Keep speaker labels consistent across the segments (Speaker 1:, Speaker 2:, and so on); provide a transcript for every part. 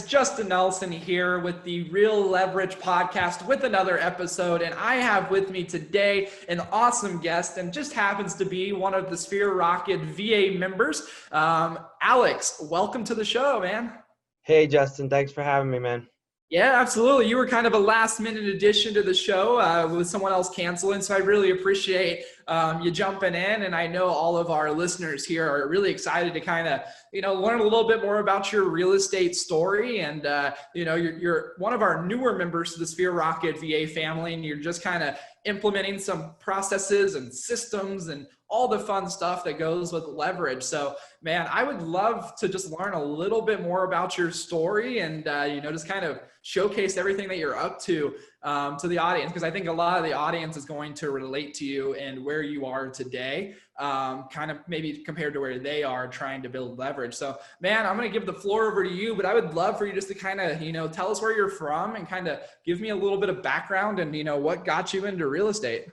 Speaker 1: Justin Nelson here with the Real Leverage podcast with another episode. And I have with me today an awesome guest, and just happens to be one of the Sphere Rocket VA members. Alex, welcome to the show, man.
Speaker 2: Hey, Justin. Thanks for having me, man.
Speaker 1: Yeah, absolutely. You were kind of a last minute addition to the show with someone else canceling. So I really appreciate you jumping in. And I know all of our listeners here are really excited to kind of, learn a little bit more about your real estate story. And, you're one of our newer members to the Sphere Rocket VA family, and you're just kind of implementing some processes and systems and all the fun stuff that goes with leverage. So, man, I would love to just learn a little bit more about your story and, just kind of showcase everything that you're up to the audience, because I think a lot of the audience is going to relate to you and where you are today, kind of maybe compared to where they are trying to build leverage. So, man, I'm going to give the floor over to you, but I would love for you just to kind of, tell us where you're from and kind of give me a little bit of background and, what got you into real estate.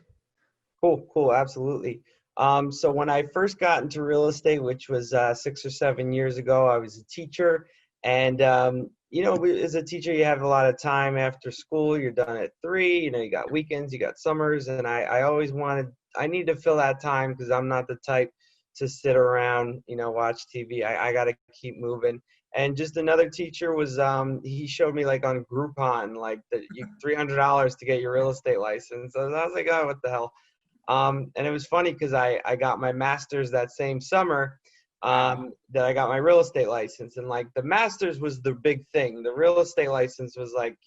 Speaker 2: Cool. Absolutely. So when I first got into real estate, which was 6 or 7 years ago, I was a teacher. And, as a teacher, you have a lot of time after school. You're done at 3, you got weekends, you got summers. And I always I need to fill that time because I'm not the type to sit around, watch TV. I got to keep moving. And just another teacher was, he showed me like on Groupon, like $300 to get your real estate license. So I was like, oh, what the hell? And it was funny because I got my master's that same summer that I got my real estate license. And like the master's was the big thing. The real estate license was like,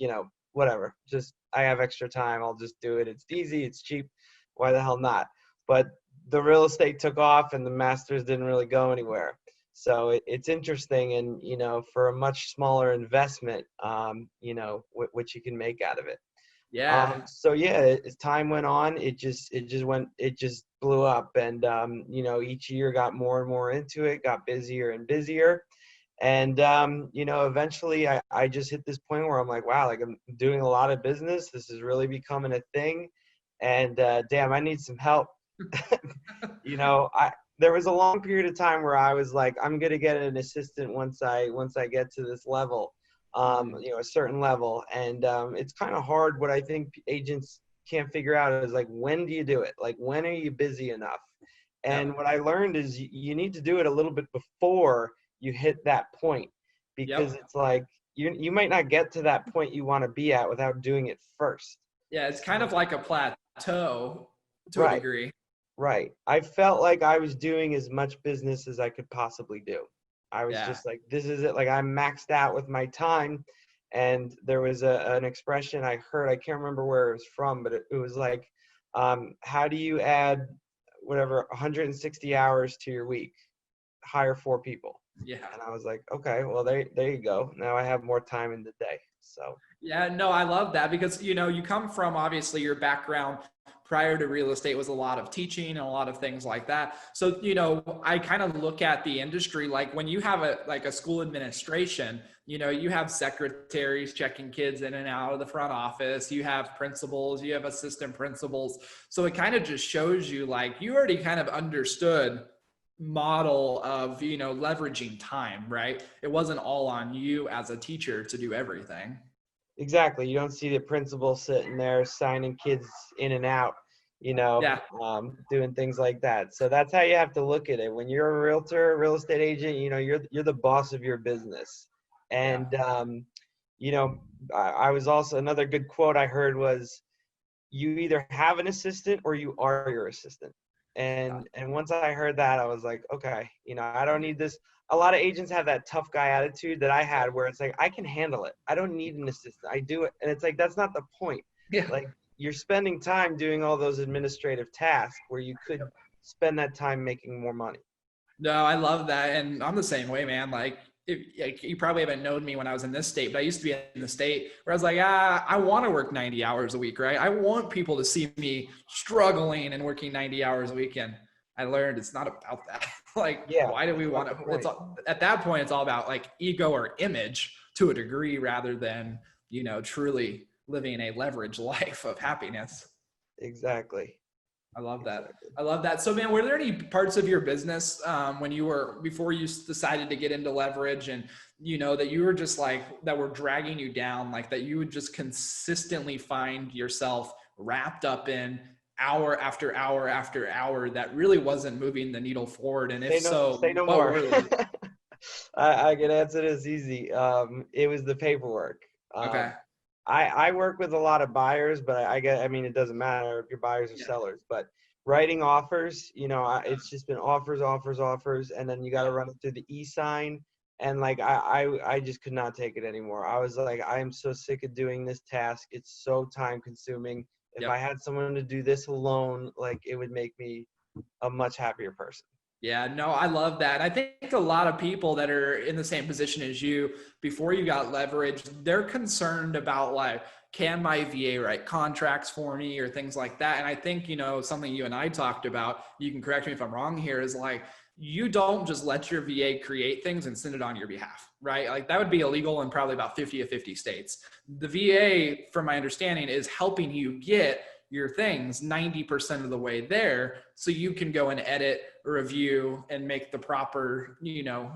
Speaker 2: whatever, just I have extra time. I'll just do it. It's easy. It's cheap. Why the hell not? But the real estate took off and the master's didn't really go anywhere. So it's interesting. And, for a much smaller investment, what you can make out of it.
Speaker 1: Yeah.
Speaker 2: As time went on, it just blew up. And, each year got more and more into it, got busier and busier. And, eventually I just hit this point where I'm like, wow, like I'm doing a lot of business. This is really becoming a thing. And, damn, I need some help. There was a long period of time where I was like, I'm going to get an assistant once I get to this level. A certain level. And it's kind of hard. What I think agents can't figure out is like, when do you do it? Like, when are you busy enough? And what I learned is you need to do it a little bit before you hit that point, because it's like, you might not get to that point you want to be at without doing it first.
Speaker 1: Yeah. It's kind of like a plateau to a degree.
Speaker 2: Right. I felt like I was doing as much business as I could possibly do. I was just like, this is it. Like I'm maxed out with my time. And there was an expression I heard, I can't remember where it was from, but it was like, how do you add 160 hours to your week? Hire 4 people.
Speaker 1: Yeah.
Speaker 2: And I was like, okay, well, there you go. Now I have more time in the day. So.
Speaker 1: Yeah, no, I love that because, you come from obviously your background prior to real estate was a lot of teaching and a lot of things like that. So, I kind of look at the industry, like when you have a school administration, you have secretaries checking kids in and out of the front office, you have principals, you have assistant principals. So it kind of just shows you like you already kind of understood model of, leveraging time, right? It wasn't all on you as a teacher to do everything.
Speaker 2: Exactly. You don't see the principal sitting there signing kids in and out, doing things like that. So that's how you have to look at it. When you're a realtor, a real estate agent, you're the boss of your business. And, I was also, another good quote I heard was, you either have an assistant or you are your assistant. And once I heard that, I was like, okay, I don't need this. A lot of agents have that tough guy attitude that I had where it's like, I can handle it. I don't need an assistant. I do it. And it's like, that's not the point.
Speaker 1: Yeah.
Speaker 2: Like you're spending time doing all those administrative tasks where you could spend that time making more money.
Speaker 1: No, I love that. And I'm the same way, man. Like you probably haven't known me when I was in this state, but I used to be in the state where I was like, I want to work 90 hours a week, right? I want people to see me struggling and working 90 hours a week. And I learned it's not about that. Why do we want to, at that point, it's all about like ego or image to a degree rather than, truly living a leveraged life of happiness.
Speaker 2: Exactly.
Speaker 1: I love that.
Speaker 2: Exactly.
Speaker 1: I love that. So, man, were there any parts of your business before you decided to get into leverage and, that you were just like, that were dragging you down, like that you would just consistently find yourself wrapped up in hour after hour after hour that really wasn't moving the needle forward? And if so,
Speaker 2: Say no
Speaker 1: what
Speaker 2: more.
Speaker 1: were they?
Speaker 2: I can answer this easy. It was the paperwork.
Speaker 1: Okay.
Speaker 2: I work with a lot of buyers, but I mean, it doesn't matter if you're buyers or
Speaker 1: Yeah.
Speaker 2: sellers, but writing offers, it's just been offers, offers, offers. And then you got to
Speaker 1: Yeah.
Speaker 2: run it through the e-sign. And like, I just could not take it anymore. I was like, I am so sick of doing this task. It's so time consuming. If I
Speaker 1: Yep.
Speaker 2: had someone to do this alone, like it would make me a much happier person.
Speaker 1: Yeah, no, I love that. I think a lot of people that are in the same position as you before you got leverage, they're concerned about like, can my VA write contracts for me or things like that? And I think, something you and I talked about, you can correct me if I'm wrong here, is like, you don't just let your VA create things and send it on your behalf, right? Like that would be illegal in probably about 50 of 50 states. The VA, from my understanding, is helping you get your things 90% of the way there so you can go and edit, review, and make the proper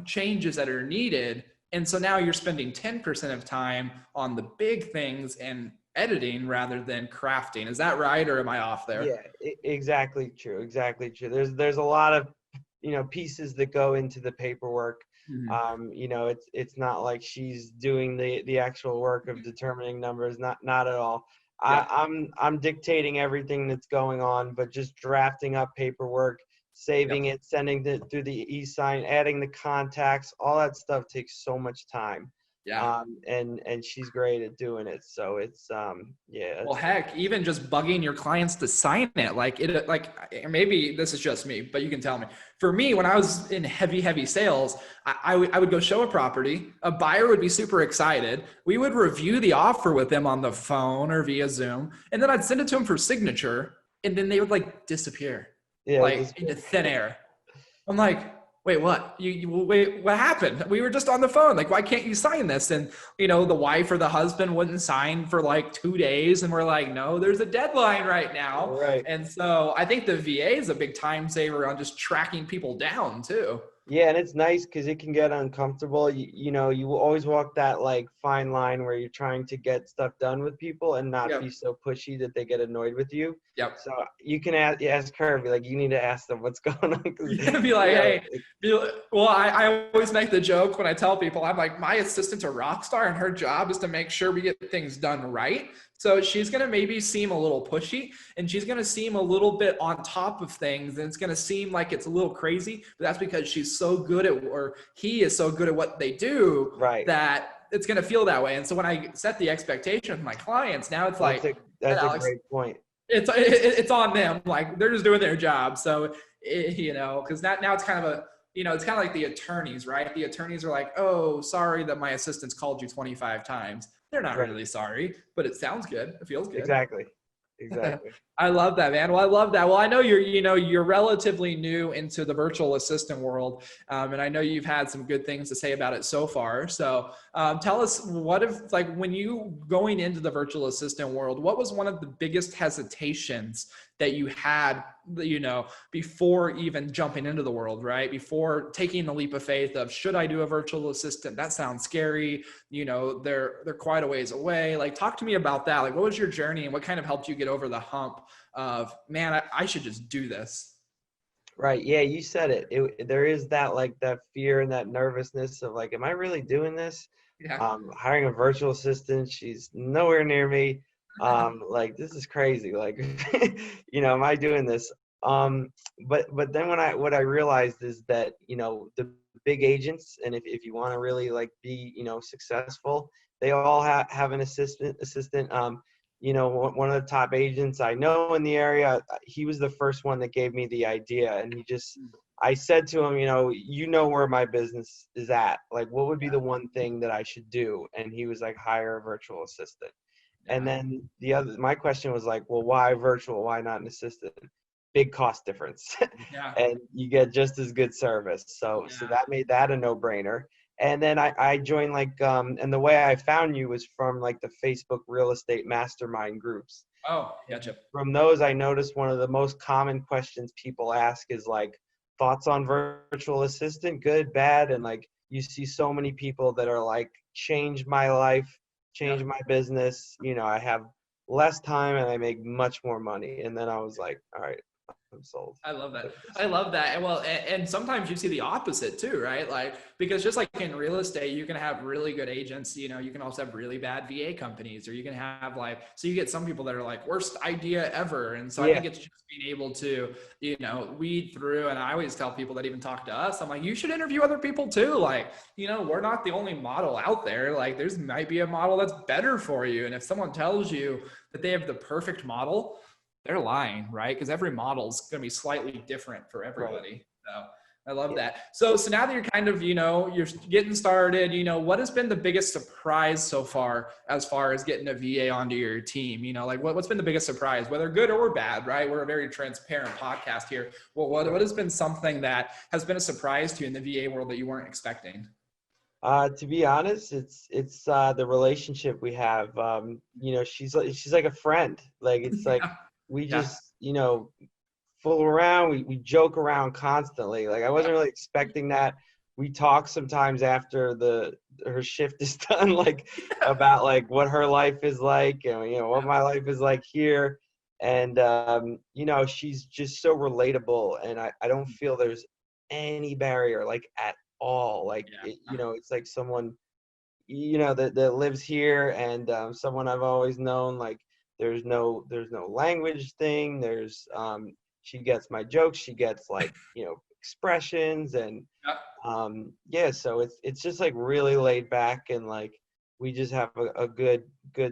Speaker 1: changes that are needed. And so now you're spending 10% of time on the big things and editing rather than crafting. Is that right, or am I off there?
Speaker 2: Yeah, exactly true. Exactly true. There's a lot of pieces that go into the paperwork.
Speaker 1: Mhm.
Speaker 2: It's not like she's doing the actual work of determining numbers. Not at all.
Speaker 1: Yep.
Speaker 2: I'm dictating everything that's going on, but just drafting up paperwork,
Speaker 1: Yep.
Speaker 2: saving it, sending it through the e-sign, adding the contacts, all that stuff takes so much time.
Speaker 1: Yeah.
Speaker 2: And she's great at doing it. So it's yeah,
Speaker 1: Well,
Speaker 2: it's
Speaker 1: heck, even just bugging your clients to sign it, maybe this is just me, but you can tell me. For me, when I was in heavy sales, I would go show a property. A buyer would be super excited. We would review the offer with them on the phone or via Zoom, and then I'd send it to them for signature, and then they would like disappear,
Speaker 2: yeah,
Speaker 1: like
Speaker 2: just
Speaker 1: into thin air. I'm like, wait, what? Wait, what happened? We were just on the phone. Like, why can't you sign this? And the wife or the husband wouldn't sign for like 2 days, and we're like, no, there's a deadline right now.
Speaker 2: right.
Speaker 1: And so I think the VA is a big time saver on just tracking people down too.
Speaker 2: Yeah, and it's nice because it can get uncomfortable. You will always walk that like fine line where you're trying to get stuff done with people and not be
Speaker 1: Yep.
Speaker 2: so pushy that they get annoyed with you.
Speaker 1: Yep.
Speaker 2: So you can ask her, be like, you need to ask them what's going on. 'Cause,
Speaker 1: Yeah, be like, hey, well, I always make the joke when I tell people, I'm like, my assistant's a rock star and her job is to make sure we get things done right. So she's going to maybe seem a little pushy and she's going to seem a little bit on top of things. And it's going to seem like it's a little crazy, but that's because she's so good at, or he is so good at what they do
Speaker 2: right.
Speaker 1: that it's going to feel that way. And so when I set the expectation with my clients, now it's like,
Speaker 2: That's a
Speaker 1: Alex,
Speaker 2: great point.
Speaker 1: it's on them. Like they're just doing their job. So, because now it's kind of it's kind of like the attorneys, right? The attorneys are like, oh, sorry that my assistant's called you 25 times. They're not
Speaker 2: Right.
Speaker 1: really sorry, but it sounds good. It feels good.
Speaker 2: Exactly. Exactly.
Speaker 1: I love that, man. Well, I love that. Well, I know you're relatively new into the virtual assistant world, and I know you've had some good things to say about it so far. So, tell us like when you going into the virtual assistant world, what was one of the biggest hesitations that you had, before even jumping into the world, right? Before taking the leap of faith of, should I do a virtual assistant? That sounds scary. They're quite a ways away. Like, talk to me about that. Like, what was your journey and what kind of helped you get over the hump of, man, I should just do this?
Speaker 2: Right. Yeah, you said it. There is that like that fear and that nervousness of like, am I really doing this?
Speaker 1: Yeah.
Speaker 2: Hiring a virtual assistant, she's nowhere near me. Like this is crazy. Like, am I doing this? But then what I realized is that the big agents, and if you want to really like be successful, they all have an assistant. One of the top agents I know in the area, he was the first one that gave me the idea. And I said to him, where my business is at. Like, what would be the one thing that I should do? And he was like, hire a virtual assistant. And
Speaker 1: Yeah.
Speaker 2: then my question was like, well, why virtual? Why not an assistant? Big cost difference.
Speaker 1: Yeah.
Speaker 2: And you get just as good service. So
Speaker 1: Yeah.
Speaker 2: that made that a no brainer. And then I joined and the way I found you was from like the Facebook real estate mastermind groups.
Speaker 1: Oh, gotcha.
Speaker 2: From those, I noticed one of the most common questions people ask is like, thoughts on virtual assistant, good, bad, and like you see so many people that are like, change my life, change
Speaker 1: Yep.
Speaker 2: my business. I have less time and I make much more money. And then I was like, all right, I'm sold.
Speaker 1: I love that. I love that. And well, and sometimes you see the opposite too, right? Like, because just like in real estate, you can have really good agents, you can also have really bad VA companies, or you can have so you get some people that are like worst idea ever. And so I
Speaker 2: Yeah,
Speaker 1: think it's just being able to, weed through. And I always tell people that even talk to us, I'm like, you should interview other people too. Like, we're not the only model out there. Like there's might be a model that's better for you. And if someone tells you that they have the perfect model, they're lying, right? Because every model is going to be slightly different for
Speaker 2: right.
Speaker 1: everybody. So I love
Speaker 2: Yeah.
Speaker 1: that. So now that you're kind of, you're getting started, what has been the biggest surprise so far as getting a VA onto your team? Like what's been the biggest surprise, whether good or bad, right? We're a very transparent podcast here. Well, what has been something that has been a surprise to you in the VA world that you weren't expecting?
Speaker 2: To be honest, it's the relationship we have. She's like a friend. Like it's like we
Speaker 1: Yeah.
Speaker 2: just fool around. We joke around constantly. Like I wasn't really expecting that. We talk sometimes after her shift is done, like about like what her life is like, and what my life is like here. And she's just so relatable, and I don't feel there's any barrier like at all. Like it's like someone that lives here, and someone I've always known. Like there's no language thing. She gets my jokes. She gets like expressions, and so it's just like really laid back, and like we just have a good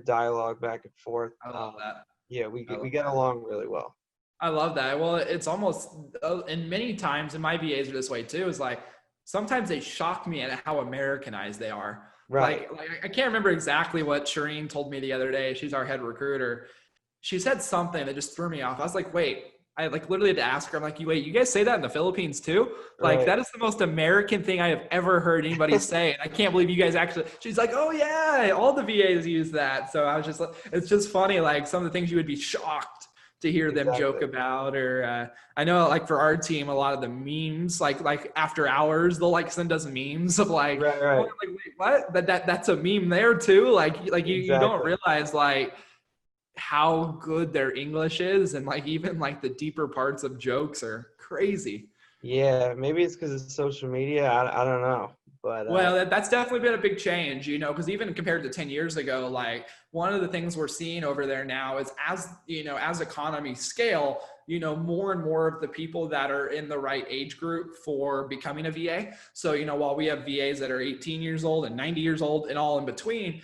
Speaker 2: dialogue back and forth.
Speaker 1: I love that.
Speaker 2: We get along really well.
Speaker 1: I love that. Well, it's almost, and many times, and my VAs are this way too, is like, sometimes they shock me at how Americanized they are.
Speaker 2: Right.
Speaker 1: Like I can't remember exactly what Shireen told me the other day. She's our head recruiter. She said something that just threw me off. I was like, wait, I like literally had to ask her. I'm like, wait, you guys say that in the Philippines too? Like
Speaker 2: Right.
Speaker 1: that is the most American thing I have ever heard anybody say. And I can't believe you guys actually, she's like, oh yeah, all the VAs use that. So I was just like, it's just funny. Like some of the things you would be shocked to hear them joke
Speaker 2: Exactly.
Speaker 1: about, or I know like for our team, a lot of the memes, like after hours, they'll like send us memes of like,
Speaker 2: Right.
Speaker 1: oh,
Speaker 2: Right.
Speaker 1: like wait, what? That's a meme there too. Like you don't
Speaker 2: Exactly.
Speaker 1: realize like how good their English is, and like even like the deeper parts of jokes are crazy.
Speaker 2: Yeah, maybe it's because of social media. I don't know, but
Speaker 1: Well, that's definitely been a big change, because even compared to 10 years ago, like one of the things we're seeing over there now is as economies scale, more and more of the people that are in the right age group for becoming a VA. So, while we have VAs that are 18 years old and 90 years old and all in between,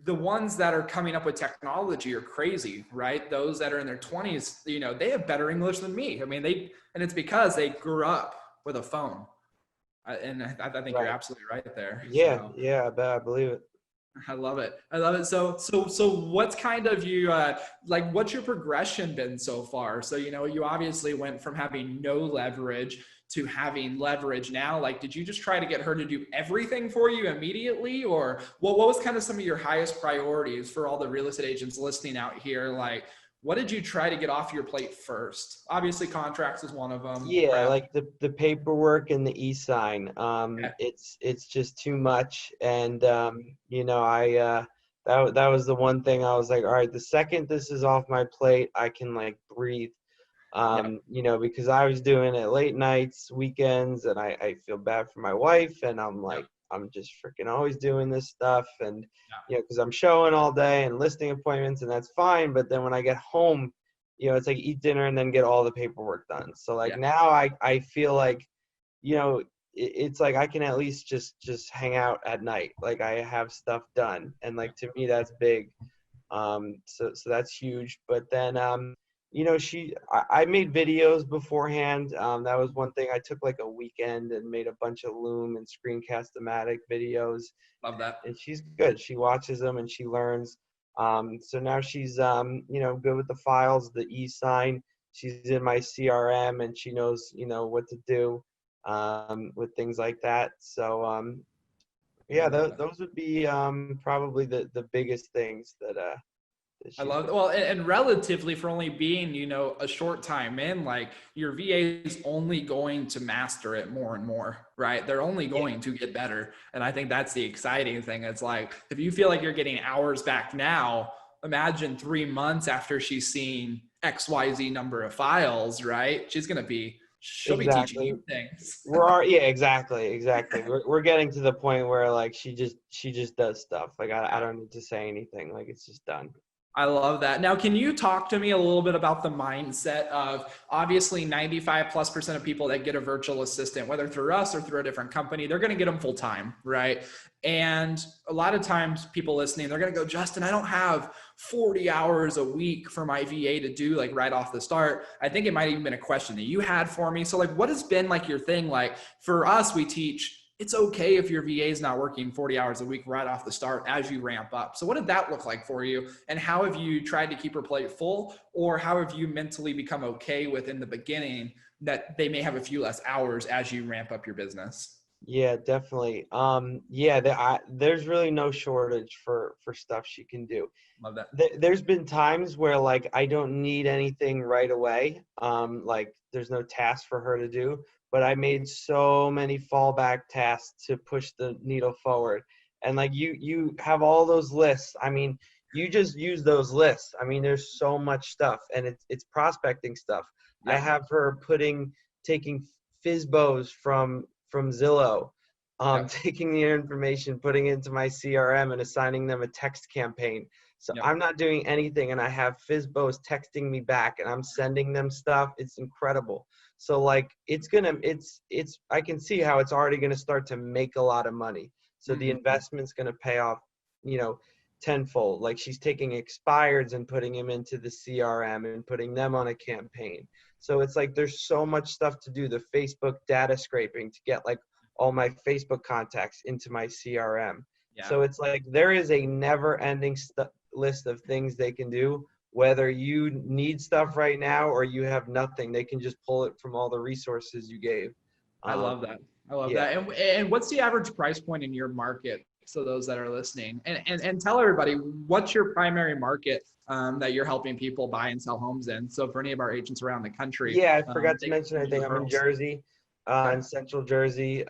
Speaker 1: the ones that are coming up with technology are crazy, right? Those that are in their 20s, they have better English than me. I mean, and it's because they grew up with a phone. And I think you're
Speaker 2: right.
Speaker 1: absolutely right there.
Speaker 2: Yeah,
Speaker 1: So
Speaker 2: yeah, I bet I believe it.
Speaker 1: I love it. I love it. So what's kind of you, like, what's your progression been so far? So, you obviously went from having no leverage to having leverage now. Like, did you just try to get her to do everything for you immediately? Or what was kind of some of your highest priorities for all the real estate agents listening out here? Like, what did you try to get off your plate first? Obviously contracts is one of them.
Speaker 2: Yeah,
Speaker 1: Prep.
Speaker 2: like the paperwork and the e-sign.
Speaker 1: Okay.
Speaker 2: It's just too much, and I that was the one thing I was like, all right, the second this is off my plate, I can like breathe.
Speaker 1: Yeah.
Speaker 2: Because I was doing it late nights, weekends, and I feel bad for my wife, and I'm
Speaker 1: Yeah.
Speaker 2: like, I'm just freaking always doing this stuff, and
Speaker 1: Yeah.
Speaker 2: because I'm showing all day and listing appointments, and that's fine, but then when I get home, it's like eat dinner and then get all the paperwork done. So like
Speaker 1: Yeah.
Speaker 2: now I feel like, it's like I can at least just hang out at night, like I have stuff done, and like to me that's big. So that's huge. But then I made videos beforehand. That was one thing. I took like a weekend and made a bunch of Loom and Screencast-O-Matic videos,
Speaker 1: Love that.
Speaker 2: and she's good. She watches them and she learns. So now she's good with the files, the e-sign. She's in my CRM and she knows what to do. with things like that. So
Speaker 1: I
Speaker 2: yeah,
Speaker 1: love that.
Speaker 2: those would be probably the biggest things that
Speaker 1: I
Speaker 2: she's
Speaker 1: love
Speaker 2: been.
Speaker 1: well, and relatively for only being, a short time in, like your VA is only going to master it more and more, right? They're only
Speaker 2: Yeah,
Speaker 1: going to get better. And I think that's the exciting thing. It's like if you feel like you're getting hours back now, imagine 3 months after she's seen XYZ number of files, right? She'll be teaching
Speaker 2: exactly.
Speaker 1: you things.
Speaker 2: Yeah, exactly. We're getting to the point where like she just does stuff. Like I don't need to say anything. Like it's just done.
Speaker 1: I love that. Now, can you talk to me a little bit about the mindset of obviously 95+% of people that get a virtual assistant, whether through us or through a different company, they're going to get them full time, right? And a lot of times people listening, they're going to go, Justin, I don't have 40 hours a week for my VA to do like right off the start. I think it might even been a question that you had for me. So like, what has been like your thing? Like for us, we teach it's okay if your VA is not working 40 hours a week right off the start as you ramp up. So what did that look like for you? And how have you tried to keep her plate full? Or how have you mentally become okay with in the beginning that they may have a few less hours as you ramp up your business?
Speaker 2: Yeah, definitely. Yeah, there's really no shortage for stuff she can do.
Speaker 1: Love that.
Speaker 2: There's been times where like I don't need anything right away. Like there's no task for her to do, but I made so many fallback tasks to push the needle forward. And like you have all those lists. I mean, you just use those lists. I mean, there's so much stuff, and it's prospecting stuff. I
Speaker 1: Yep.
Speaker 2: have her taking FISBOs from Zillow,
Speaker 1: Yep.
Speaker 2: taking the information, putting it into my CRM, and assigning them a text campaign. So
Speaker 1: Yep.
Speaker 2: I'm not doing anything, and I have FISBOs texting me back, and I'm sending them stuff. It's incredible. So like it's I can see how it's already gonna start to make a lot of money. So the
Speaker 1: Mhm.
Speaker 2: investment's gonna pay off, you know, tenfold. Like she's taking expireds and putting them into the CRM and putting them on a campaign. So it's like there's so much stuff to do. The Facebook data scraping to get like all my Facebook contacts into my CRM.
Speaker 1: Yeah.
Speaker 2: So it's like there is a never-ending list of things they can do. Whether you need stuff right now or you have nothing, they can just pull it from all the resources you gave.
Speaker 1: I
Speaker 2: Um,
Speaker 1: love that. I love
Speaker 2: yeah.
Speaker 1: that. And what's the average price point in your market? So those that are listening, and tell everybody what's your primary market that you're helping people buy and sell homes in. So for any of our agents around the country,
Speaker 2: Yeah, I forgot to
Speaker 1: they can
Speaker 2: mention.
Speaker 1: send
Speaker 2: I
Speaker 1: you
Speaker 2: think I'm in
Speaker 1: referrals.
Speaker 2: Jersey,
Speaker 1: Okay.
Speaker 2: in Central Jersey.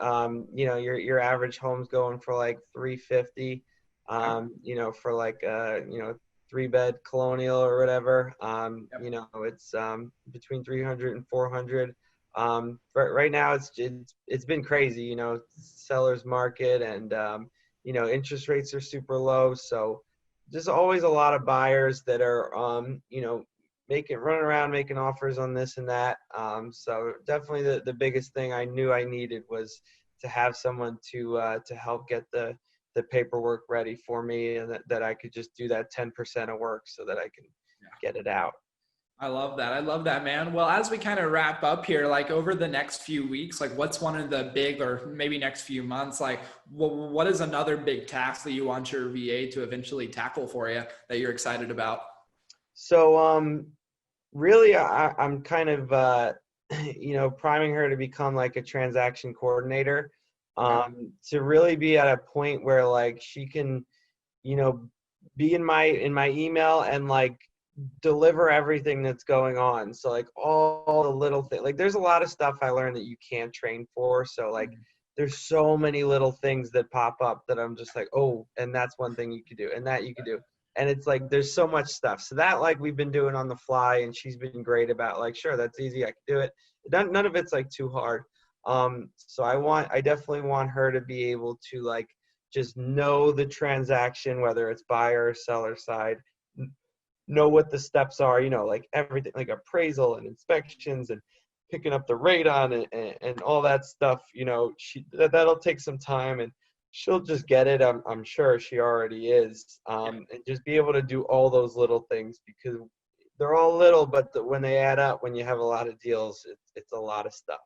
Speaker 2: Your average home's going for like 350.
Speaker 1: Okay.
Speaker 2: For like 3-bed colonial or whatever.
Speaker 1: Yep.
Speaker 2: It's between 300 and 400. Right now it's been crazy. Sellers market, and interest rates are super low. So there's always a lot of buyers that are running around making offers on this and that. So definitely the biggest thing I knew I needed was to have someone to help get the paperwork ready for me, and that I could just do that 10% of work so that I can get it out.
Speaker 1: I love that. I love that, man. Well, as we kind of wrap up here, like over the next few weeks, like what's one of the big, or maybe next few months, like what is another big task that you want your VA to eventually tackle for you that you're excited about?
Speaker 2: So really I'm kind of priming her to become like a transaction coordinator,
Speaker 1: Okay.
Speaker 2: to really be at a point where like she can you know be in my email and like deliver everything that's going on. So like all the little things, like there's a lot of stuff I learned that you can't train for. So like there's so many little things that pop up that I'm just like, oh, and that's one thing you could do, and that you could do. And it's like there's so much stuff. So that like we've been doing on the fly, and she's been great about like, sure, that's easy, I can do it. None of it's like too hard. So I definitely want her to be able to like just know the transaction, whether it's buyer or seller side, know what the steps are, like everything, like appraisal and inspections and picking up the radon and all that stuff. That'll take some time, and she'll just get it. I'm sure she already is. And just be able to do all those little things, because they're all little, but when they add up, when you have a lot of deals, it's a lot of stuff.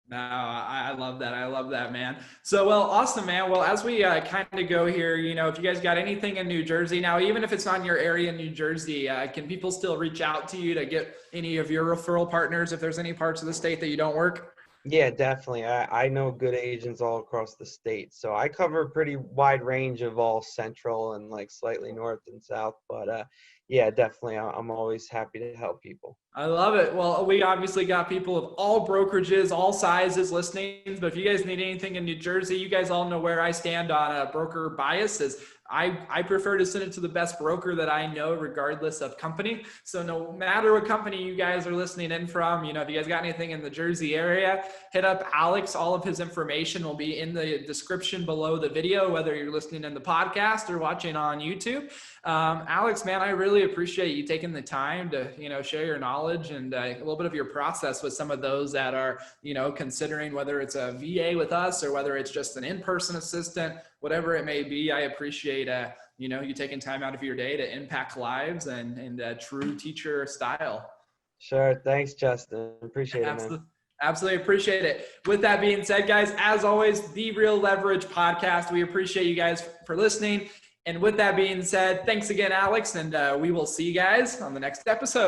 Speaker 1: No, I love that. I love that, man. So, well, awesome, man. Well, as we kind of go here, if you guys got anything in New Jersey now, even if it's not in your area in New Jersey, can people still reach out to you to get any of your referral partners if there's any parts of the state that you don't work?
Speaker 2: Yeah, definitely. I know good agents all across the state. So I cover a pretty wide range of all central and like slightly north and south. But yeah, definitely. I'm always happy to help people.
Speaker 1: I love it. Well, we obviously got people of all brokerages, all sizes listening. But if you guys need anything in New Jersey, you guys all know where I stand on broker biases. I prefer to send it to the best broker that I know, regardless of company. So no matter what company you guys are listening in from, if you guys got anything in the Jersey area, hit up Alex. All of his information will be in the description below the video, whether you're listening in the podcast or watching on YouTube. Alex, man, I really appreciate you taking the time to, share your knowledge and a little bit of your process with some of those that are, considering whether it's a VA with us or whether it's just an in-person assistant, whatever it may be. I appreciate, you taking time out of your day to impact lives and true teacher style.
Speaker 2: Sure. Thanks, Justin. Appreciate it, man.
Speaker 1: Absolutely. Absolutely appreciate it. With that being said, guys, as always, the Real Leverage Podcast. We appreciate you guys for listening. And with that being said, thanks again, Alex, and we will see you guys on the next episode.